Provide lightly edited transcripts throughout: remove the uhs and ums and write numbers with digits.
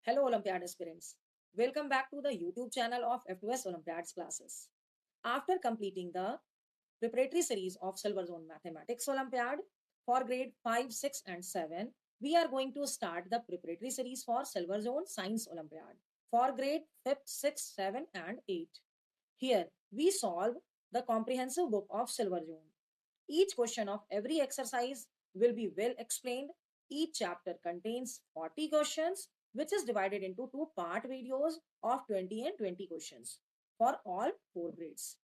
Hello, Olympiad aspirants. Welcome back to the YouTube channel of F2S Olympiads classes. After completing the preparatory series of Silver Zone Mathematics Olympiad for grade 5, 6, and 7, we are going to start the preparatory series for Silver Zone Science Olympiad for grade 5th, 6th, 7, and 8. Here, we solve the comprehensive book of Silver Zone. Each question of every exercise will be well explained. Each chapter contains 40 questions, which is divided into two part videos of 20 and 20 questions for all four grades.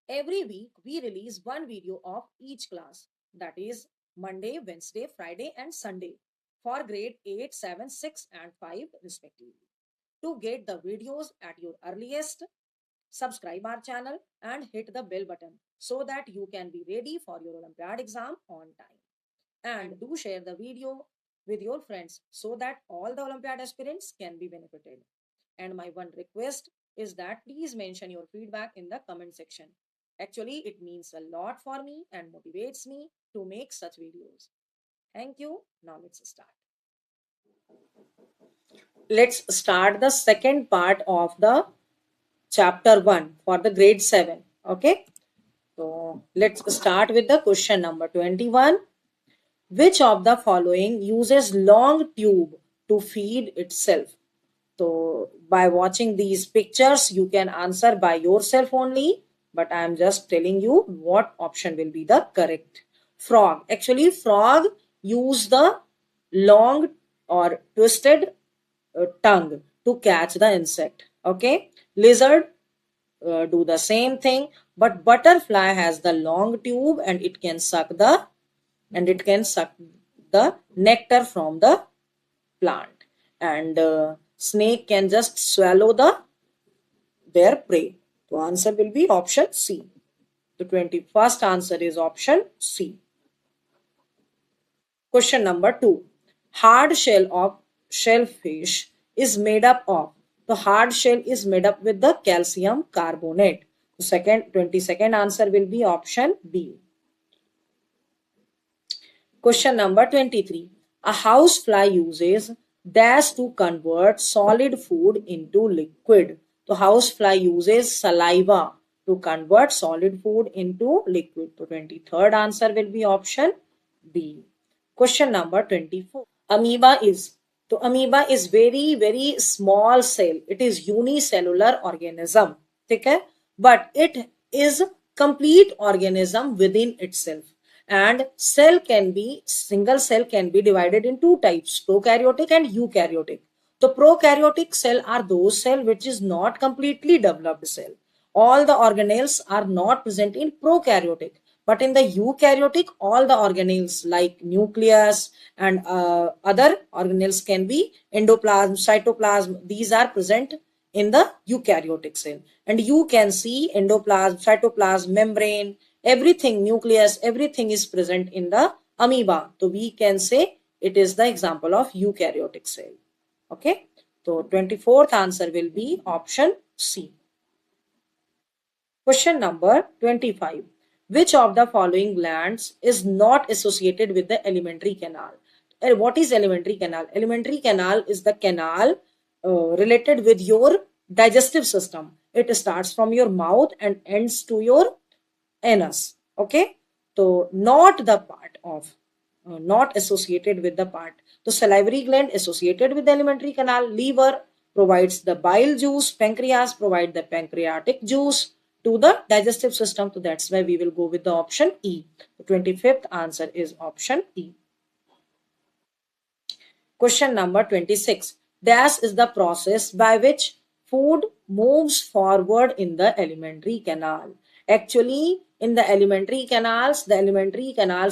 Every week, we release one video of each class, that is Monday, Wednesday, Friday, and Sunday for grade 8, 7, 6, and 5 respectively. To get the videos at your earliest, subscribe our channel and hit the bell button so that you can be ready for your Olympiad exam on time. And do share the video with your friends so that all the Olympiad aspirants can be benefited. And my one request is that please mention your feedback in the comment section. Actually, it means a lot for me and motivates me to make such videos. Thank you. Now let's start. Let's start the second part of the chapter 1 for the grade 7. Okay. So let's start with the question number 21. Which of the following uses long tube to feed itself? So by watching these pictures, you can answer by yourself only, but I am just telling you what option will be the correct. Frog. Actually, frog use the long or twisted tongue to catch the insect. Okay. Lizard do the same thing, but butterfly has the long tube and it can suck the nectar from the plant, and snake can just swallow their prey. The answer will be option C. The 21st answer is option C. Question number 2. Hard shell of shellfish is made up of. The hard shell is made up with the calcium carbonate. The 22nd answer will be option B. Question number 23. A housefly uses dash to convert solid food into liquid. The housefly uses saliva to convert solid food into liquid. The 23rd answer will be option B. Question number 24. Amoeba is very small cell. It is unicellular organism. Okay? But it is complete organism within itself. And single cell can be divided in two types, prokaryotic and eukaryotic. The prokaryotic cell are those cell which is not completely developed cell. All the organelles are not present in prokaryotic, but in the eukaryotic, all the organelles like nucleus and other organelles can be endoplasm, cytoplasm. These are present in the eukaryotic cell. And you can see endoplasm, cytoplasm, membrane, everything, nucleus, everything is present in the amoeba. So we can say it is the example of eukaryotic cell. Okay. So 24th answer will be option C. Question number 25. Which of the following glands is not associated with the alimentary canal? What is alimentary canal? Alimentary canal is the canal related with your digestive system. It starts from your mouth and ends to your anus. Okay. So not the part of, not associated with the part. The salivary gland associated with the alimentary canal. Liver provides the bile juice. Pancreas provide the pancreatic juice to the digestive system. So that's why we will go with the option E. The 25th answer is option E. Question number 26. Dash is the process by which food moves forward in the alimentary canal. Actually, in the alimentary canals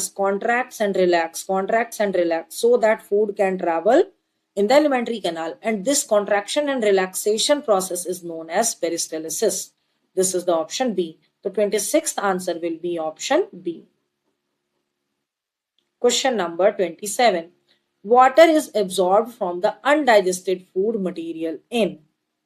contracts and relax so that food can travel in the alimentary canal. And this contraction and relaxation process is known as peristalsis. This is the option B. The 26th answer will be option B. Question number 27. Water is absorbed from the undigested food material in.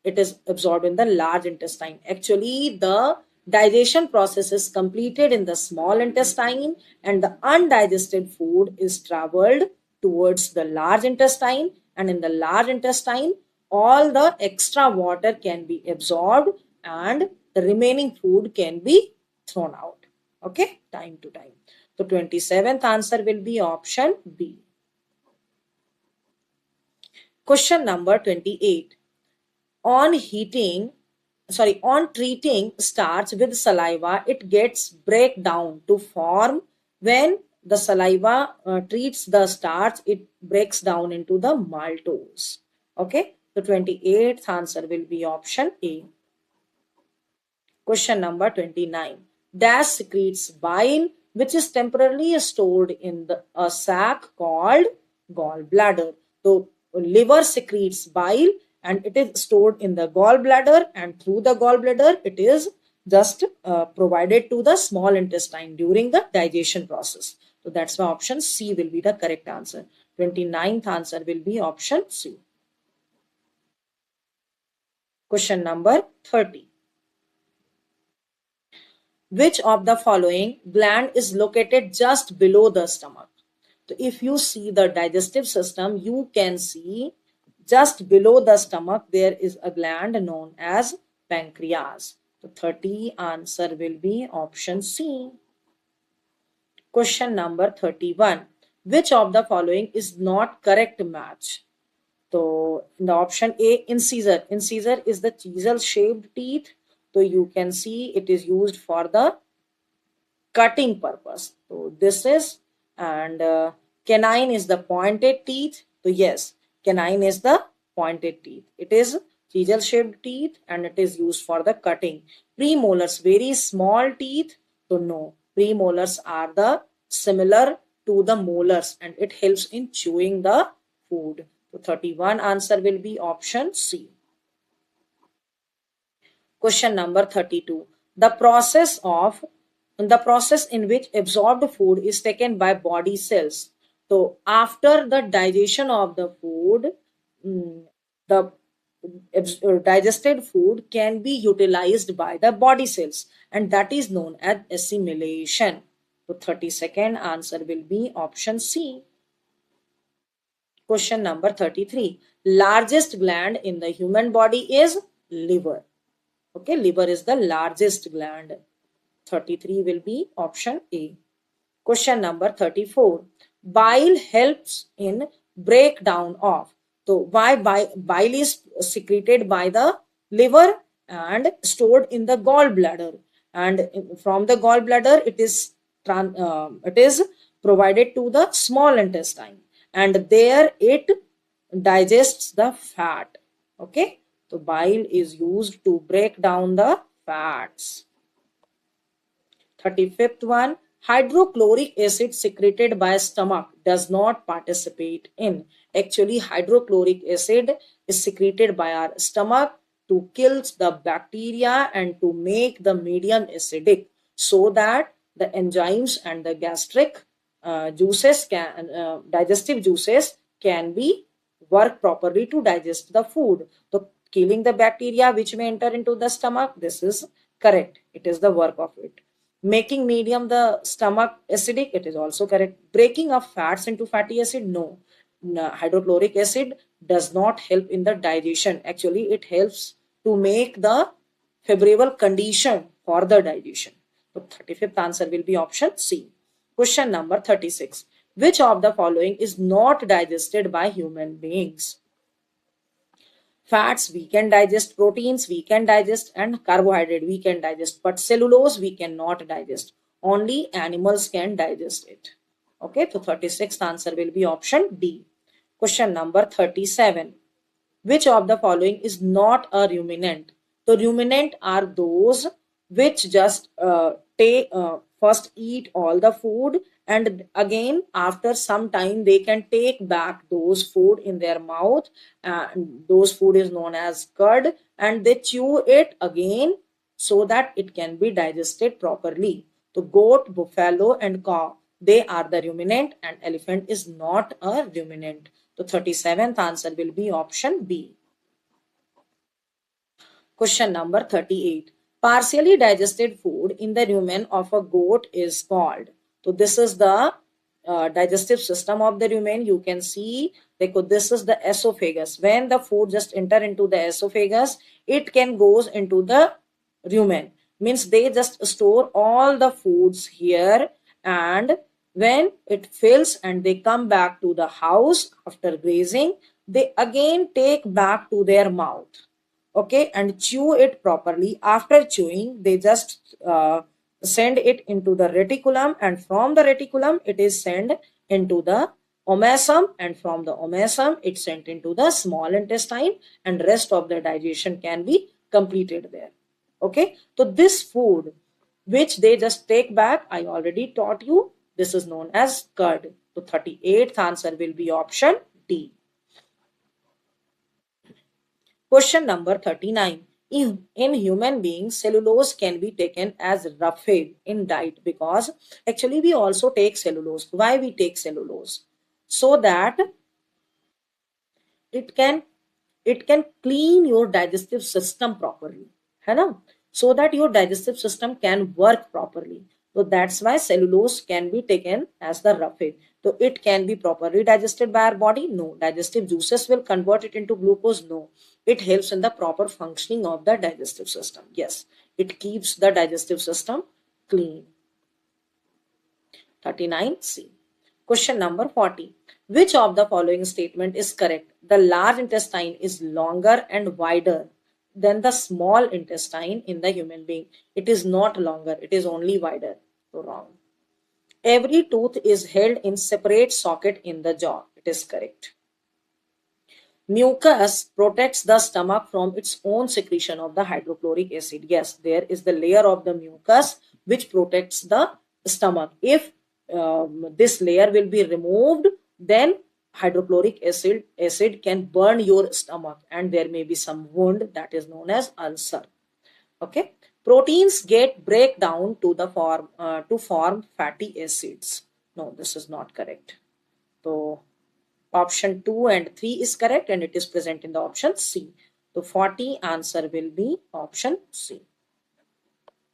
It is absorbed in the large intestine. Actually, the digestion process is completed in the small intestine and the undigested food is traveled towards the large intestine and in the large intestine, all the extra water can be absorbed and the remaining food can be thrown out. Okay, time to time. So 27th answer will be option B. Question number 28. On heating, on treating starch with saliva, it gets break down to form when the saliva treats the starch, it breaks down into the maltose. Okay, the 28th answer will be option A. Question number 29. Dash secretes bile, which is temporarily stored in a sac called gallbladder. So, liver secretes bile and it is stored in the gallbladder, and through the gallbladder, it is just provided to the small intestine during the digestion process. So, that's why option C will be the correct answer. 29th answer will be option C. Question number 30. Which of the following gland is located just below the stomach? So if you see the digestive system, you can see just below the stomach, there is a gland known as pancreas. The 30 answer will be option C. Question number 31. Which of the following is not correct match? So in the option A, incisor. Incisor is the chisel shaped teeth. So you can see it is used for the cutting purpose. So this is, and canine is the pointed teeth. So yes, canine is the pointed teeth. It is chisel shaped teeth and it is used for the cutting. Premolars, very small teeth. So no, premolars are the similar to the molars and it helps in chewing the food. So 31 answer will be option C. Question number 32. The process in which absorbed food is taken by body cells. So after the digestion of the food, the digested food can be utilized by the body cells and that is known as assimilation. So 32nd answer will be option C. Question number 33. Largest gland in the human body is liver. Okay, liver is the largest gland. 33 will be option A. Question number 34. Bile helps in breakdown of. So why bile is secreted by the liver and stored in the gallbladder, and from the gallbladder it is provided to the small intestine and there it digests the fat. Okay, so bile is used to break down the fats. 35th one. Hydrochloric acid secreted by stomach does not participate in. Actually, hydrochloric acid is secreted by our stomach to kill the bacteria and to make the medium acidic so that the enzymes and the gastric digestive juices can be work properly to digest the food. So killing the bacteria which may enter into the stomach, this is correct. It is the work of it. Making medium the stomach acidic, it is also correct. Breaking of fats into fatty acid, no. Hydrochloric acid does not help in the digestion. Actually, it helps to make the favorable condition for the digestion. So 35th answer will be option C. Question number 36. Which of the following is not digested by human beings? Fats we can digest, proteins we can digest, and carbohydrate we can digest, but cellulose we cannot digest. Only animals can digest it. Okay, so 36th answer will be option D. Question number 37. Which of the following is not a ruminant? The ruminant are those which just first eat all the food and again after some time they can take back those food in their mouth, and those food is known as curd, and they chew it again so that it can be digested properly. So goat, buffalo and cow, they are the ruminant and elephant is not a ruminant. So 37th answer will be option B. Question number 38. Partially digested food in the rumen of a goat is called. So this is the digestive system of the rumen, you can see this is the esophagus. When the food just enter into the esophagus, it can goes into the rumen. Means they just store all the foods here, and when it fills and they come back to the house after grazing, they again take back to their mouth, okay, and chew it properly. After chewing, they just send it into the reticulum, and from the reticulum it is sent into the omasum, and from the omasum it's sent into the small intestine, and rest of the digestion can be completed there. Okay, so this food which they just take back, I already taught you, this is known as curd. So 38th answer will be option D. Question number 39. In human beings, cellulose can be taken as roughage in diet, because actually we also take cellulose. Why we take cellulose? So that it can clean your digestive system properly, है ना? So that your digestive system can work properly. So that's why cellulose can be taken as the roughage. So it can be properly digested by our body? No. Digestive juices will convert it into glucose? No. It helps in the proper functioning of the digestive system. Yes. It keeps the digestive system clean. 39C. Question number 40. Which of the following statement is correct? The large intestine is longer and wider than the small intestine in the human being. It is not longer, it is only wider. So wrong. Every tooth is held in separate socket in the jaw. It is correct. Mucus protects the stomach from its own secretion of the hydrochloric acid. Yes, there is the layer of the mucus which protects the stomach. If this layer will be removed, then hydrochloric acid can burn your stomach, and there may be some wound that is known as ulcer. Okay, proteins get break down to form fatty acids. No, this is not correct. So option 2 and 3 is correct, and it is present in the option C. So 40 answer will be option C.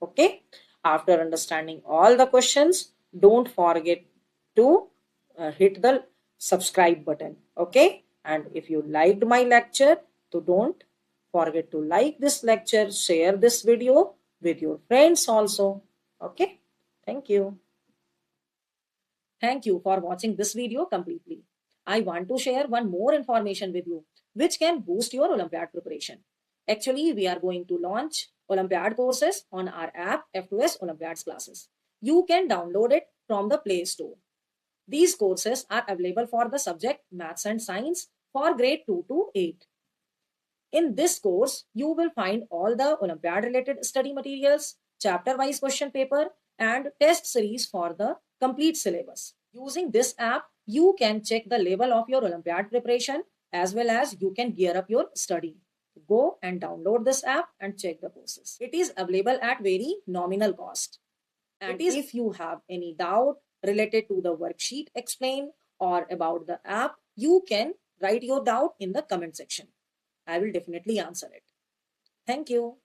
Okay, after understanding all the questions, don't forget to hit the subscribe button. Okay, and if you liked my lecture, so don't forget to like this lecture, share this video with your friends also. Okay, thank you. Thank you for watching this video completely. I want to share one more information with you, which can boost your Olympiad preparation. Actually, we are going to launch Olympiad courses on our app F2S Olympiads classes. You can download it from the Play Store. These courses are available for the subject Maths and Science for grade 2 to 8. In this course, you will find all the Olympiad related study materials, chapter wise question paper, and test series for the complete syllabus. Using this app, you can check the level of your Olympiad preparation, as well as you can gear up your study. Go and download this app and check the courses. It is available at very nominal cost. And if you have any doubt related to the worksheet explained or about the app, you can write your doubt in the comment section. I will definitely answer it. Thank you.